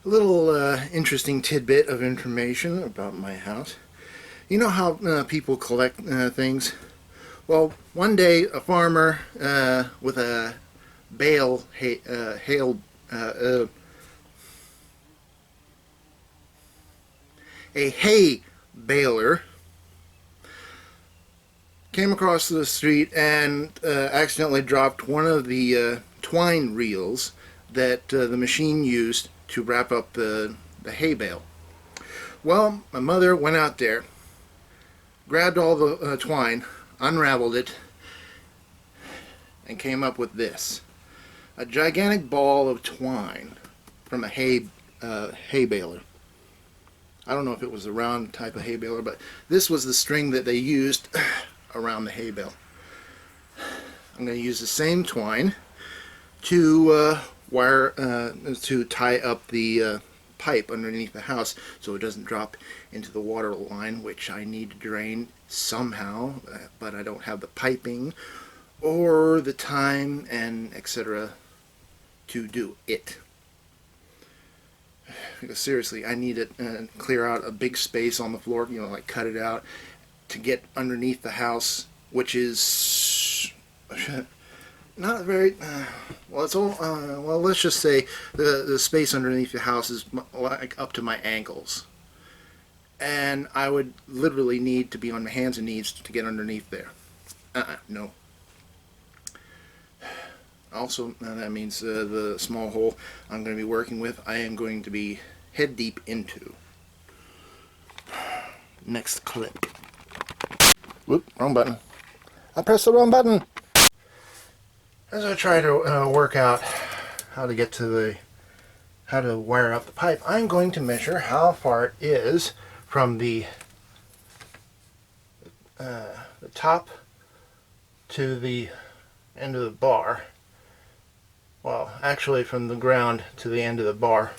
A little interesting tidbit of information about my house. You know how people collect things? Well, one day a farmer with a bale, uh, uh, a hay baler, came across the street and accidentally dropped one of the twine reels that the machine used to wrap up the hay bale. Well, my mother went out there, grabbed all the twine, unraveled it, and came up with this. A gigantic ball of twine from a hay baler. I don't know if it was a round type of hay baler, but this was the string that they used around the hay bale. I'm going to use the same twine to to tie up the pipe underneath the house so it doesn't drop into the water line, which I need to drain somehow, but I don't have the piping or the time and etc. to do it. Because seriously, I need to clear out a big space on the floor, like cut it out to get underneath the house, which is not very well. It's all well. Let's just say the space underneath the house is like up to my ankles, and I would literally need to be on my hands and knees to get underneath there. No. Also, that means the small hole I'm going to be working with, I am going to be head deep into. Next clip. Whoop, wrong button. I pressed the wrong button. As I try to work out how to wire up the pipe, I'm going to measure how far it is from the top to the end of the bar. Well, actually from the ground to the end of the bar.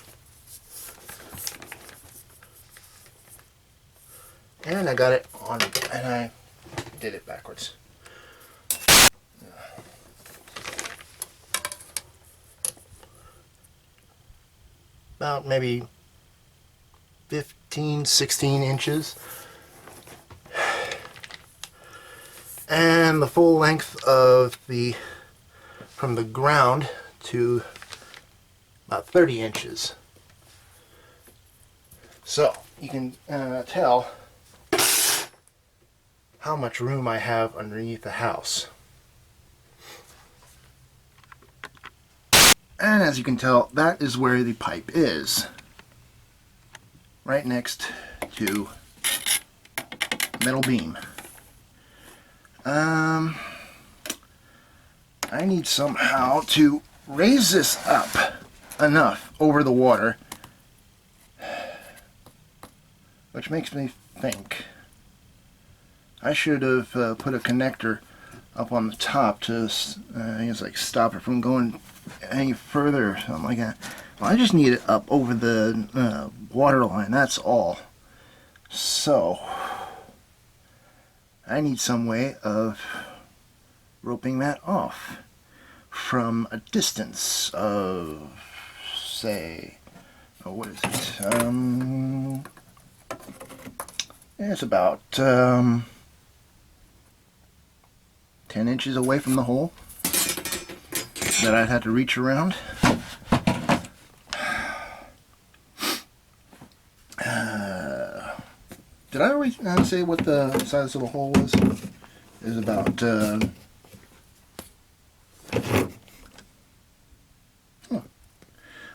And I got it on, and I did it backwards. About maybe 15, 16 inches. And the full length of from the ground to about 30 inches. So you can tell how much room I have underneath the house. And as you can tell, that is where the pipe is. Right next to metal beam. I need somehow to raise this up enough over the water, which makes me think I should have put a connector up on the top to like stop it from going any further or something like that. Well, I just need it up over the water line, that's all. So I need some way of roping that off from a distance of, say, what is it? It's about 10 inches away from the hole that I'd have to reach around. Did I already say what the size of the hole was? It was about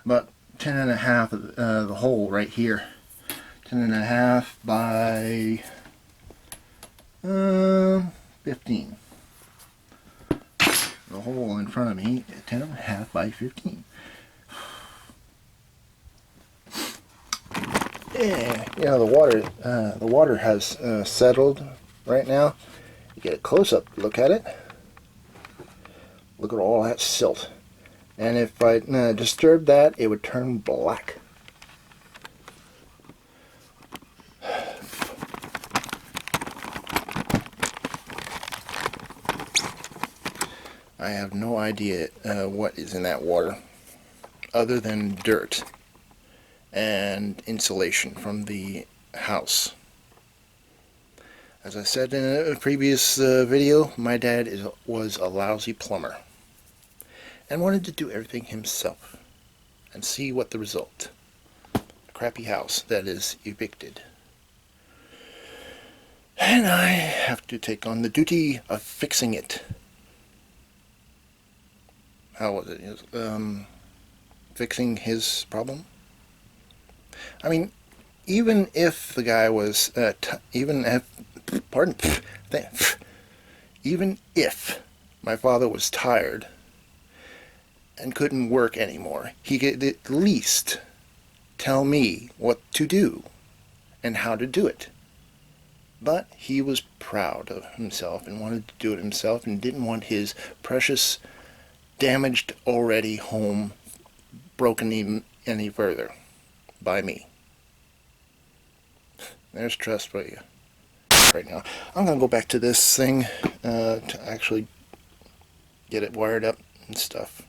about 10 and a half of the hole right here. 10 and a half by 15. The hole in front of me, 10 and a half by 15. Yeah, the water has settled right now. You get a close-up look at it. Look at all that silt. And if I disturbed that, it would turn black. I have no idea what is in that water other than dirt and insulation from the house. As I said in a previous video, my dad was a lousy plumber and wanted to do everything himself and see what the result. A crappy house that is evicted. And I have to take on the duty of fixing it. How was it? Fixing his problem? I mean, even if the guy was, even if my father was tired and couldn't work anymore, he could at least tell me what to do and how to do it. But he was proud of himself and wanted to do it himself and didn't want his precious, damaged already home broken even any further by me. There's trust for you. Right now, I'm going to go back to this thing to actually get it wired up and stuff.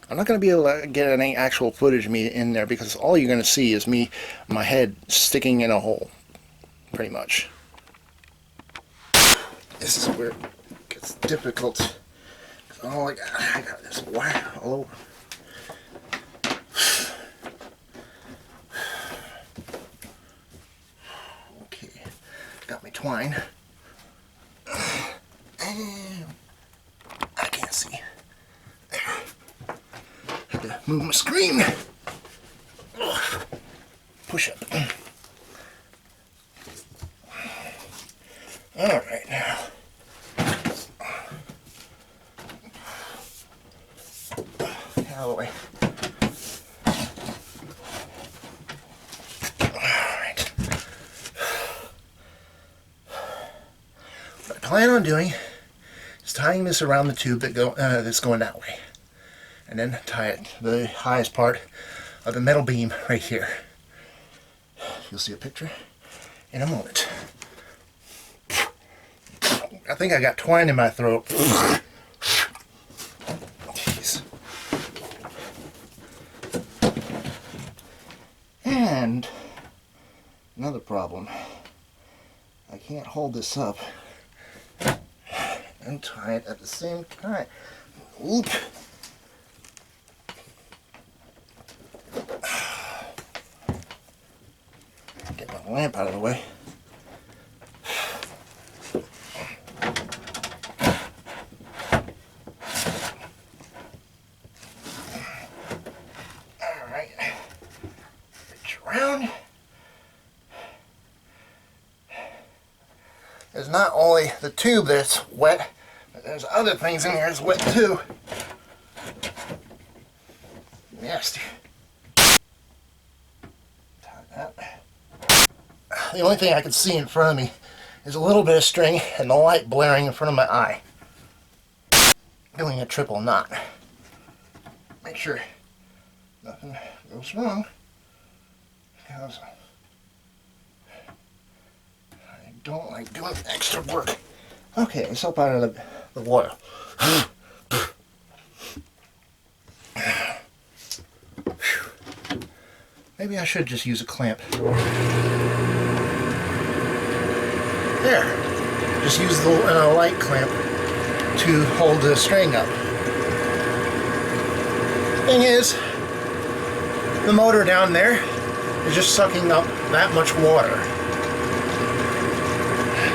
I'm not going to be able to get any actual footage of me in there because all you're going to see is my head sticking in a hole, pretty much. This is where it gets difficult. Oh, I got this wire all over. Okay, got my twine. And I can't see. There. Had to move my screen. Push up. Alright, now. Out of the way. Alright. What I plan on doing is tying this around the tube that's going that way. And then tie it to the highest part of the metal beam right here. You'll see a picture in a moment. I think I got twine in my throat. Jeez. And another problem. I can't hold this up and tie it at the same time. Oop. Get my lamp out of the way. There's not only the tube that's wet, but there's other things in here that's wet too. Nasty. The only thing I can see in front of me is a little bit of string and the light blaring in front of my eye. Doing a triple knot. Make sure nothing goes wrong. Because I don't like doing extra work. Okay, let's help out of the water. Maybe I should just use a clamp. There. Just use the light clamp to hold the string up. Thing is, the motor down there is just sucking up that much water.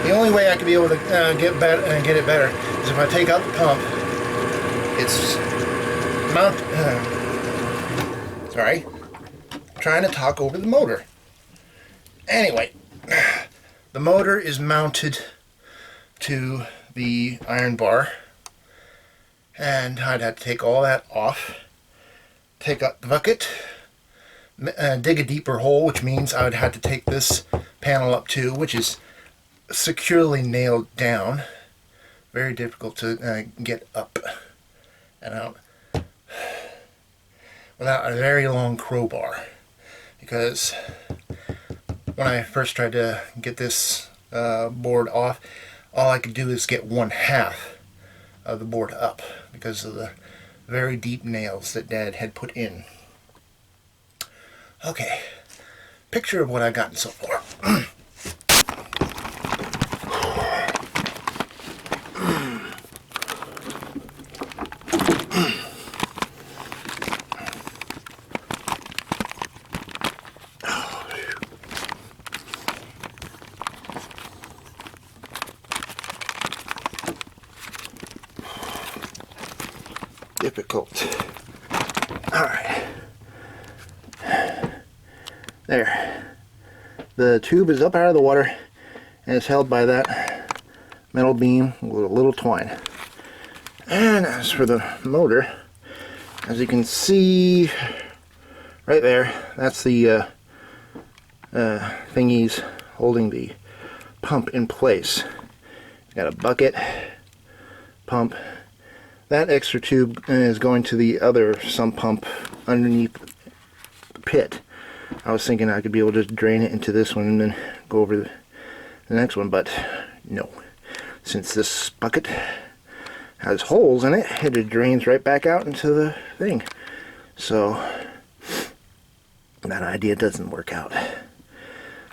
The only way I could be able to get it better is if I take out the pump. It's sorry, trying to talk over the motor. Anyway, the motor is mounted to the iron bar, and I'd have to take all that off, take out the bucket, dig a deeper hole, which means I would have to take this panel up too, which is securely nailed down. Very difficult to get up and out without a very long crowbar, because when I first tried to get this board off, all I could do is get 1/2 of the board up because of the very deep nails that Dad had put in. Okay, picture of what I've gotten so far. Difficult. Alright. There. The tube is up out of the water and it's held by that metal beam with a little twine. And as for the motor, as you can see right there, that's the thingies holding the pump in place. Got a bucket, pump. That extra tube is going to the other sump pump underneath the pit. I was thinking I could be able to drain it into this one and then go over the next one, but no. Since this bucket has holes in it, it drains right back out into the thing. So that idea doesn't work out.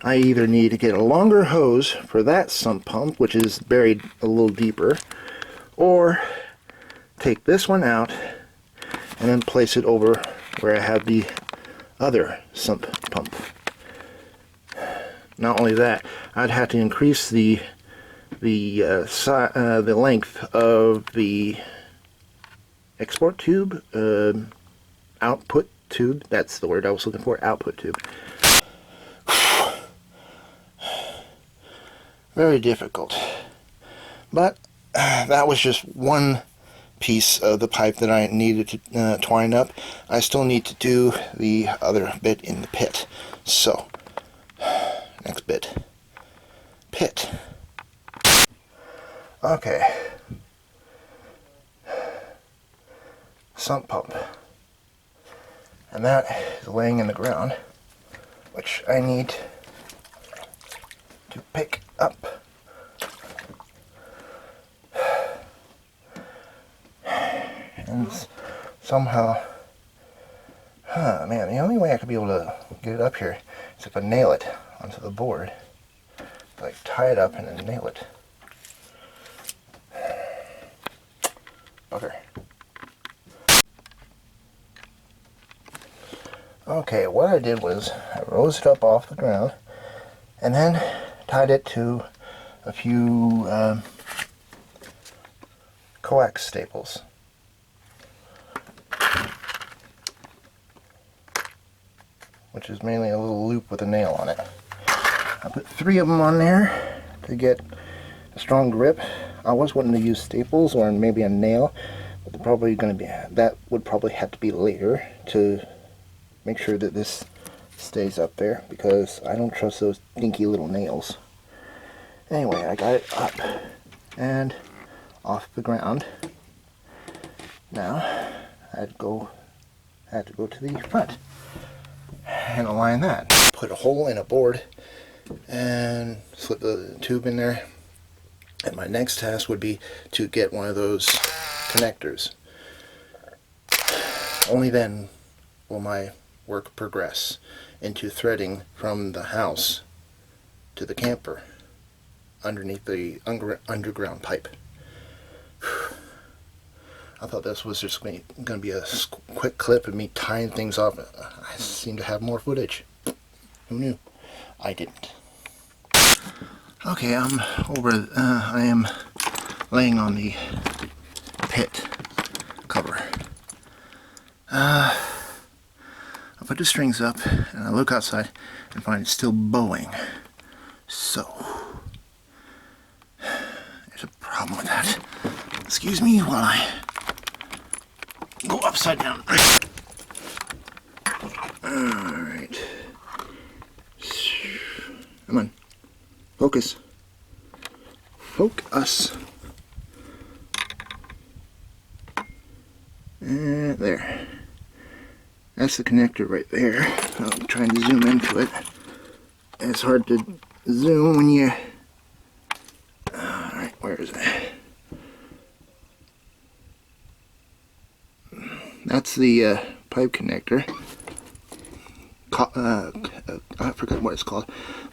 I either need to get a longer hose for that sump pump, which is buried a little deeper, or take this one out and then place it over where I have the other sump pump. Not only that, I'd have to increase the length of the export tube, output tube. That's the word I was looking for. Output tube. Very difficult, but that was just one piece of the pipe that I needed to twine up. I still need to do the other bit in the pit. So, next bit. Pit. Okay. Sump pump. And that is laying in the ground, which I need to pick up. And somehow, man, the only way I could be able to get it up here is if I nail it onto the board. Like tie it up and then nail it. Bugger. Okay, what I did was I rose it up off the ground and then tied it to a few coax staples. Which is mainly a little loop with a nail on it. I put 3 of them on there to get a strong grip. I was wanting to use staples or maybe a nail, but they're probably going to be, that would probably have to be later to make sure that this stays up there, because I don't trust those dinky little nails. Anyway, I got it up and off the ground. Now I had to go to the front and align that. Put a hole in a board and slip the tube in there. And my next task would be to get one of those connectors. Only then will my work progress into threading from the house to the camper underneath the underground pipe. I thought this was just going to be a quick clip of me tying things off. I seem to have more footage. Who knew? I didn't. Okay, I am laying on the pit cover. I put the strings up and I look outside and find it's still bowing. So, there's a problem with that. Excuse me while I go upside down. Alright. Come on. Focus. Focus. And there. That's the connector right there. I'm trying to zoom into it. It's hard to zoom when you... Alright, where is it? That's the pipe connector. I forgot what it's called,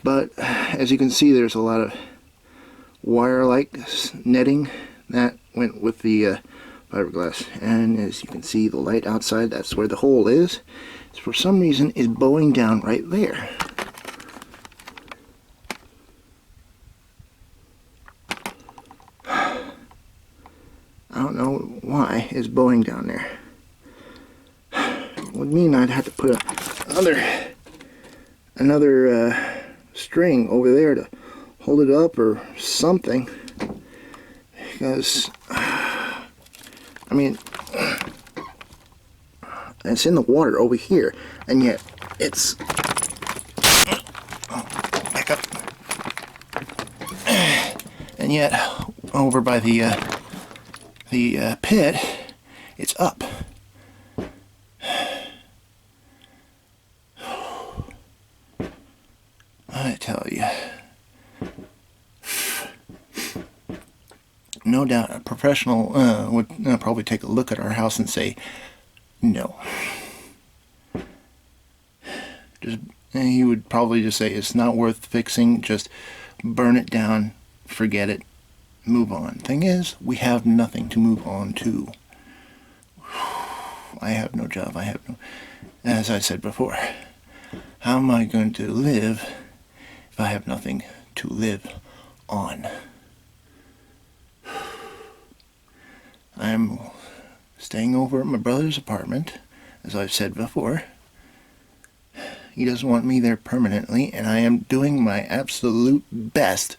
but as you can see, there's a lot of wire-like netting that went with the fiberglass. And as you can see, the light outside, that's where the hole is. It's, for some reason, is bowing down right there. I don't know why it's bowing down there. Would mean I'd have to put another string over there to hold it up or something, because I mean, it's in the water over here, and yet it's back up, and yet over by the pit, it's up. I tell you, no doubt a professional would probably take a look at our house and say, no. He would probably just say, it's not worth fixing, just burn it down, forget it, move on. Thing is, we have nothing to move on to. I have no job, as I said before, how am I going to live if I have nothing to live on? I'm staying over at my brother's apartment, as I've said before. He doesn't want me there permanently, and I am doing my absolute best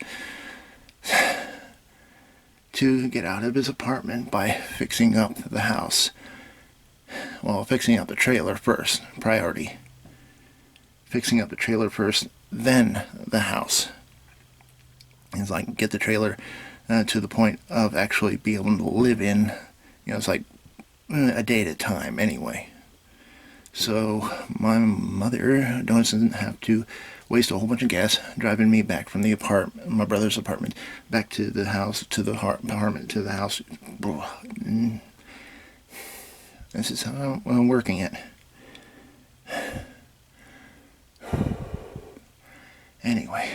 to get out of his apartment by fixing up the house. Well, fixing up the trailer first, priority. Fixing up the trailer first, then the house. It's like, get the trailer to the point of actually being able to live in. You know, it's like a day at a time anyway. So my mother doesn't have to waste a whole bunch of gas driving me back from the apartment, my brother's apartment, back to the house, to the apartment, to the house. This is how I'm working it. Anyway,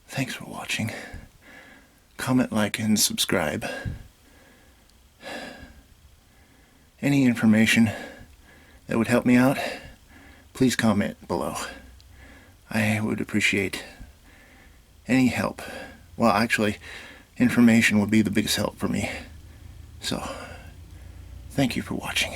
thanks for watching. Comment, like, and subscribe. Any information that would help me out, please comment below. I would appreciate any help. Well, actually, information would be the biggest help for me. So, thank you for watching.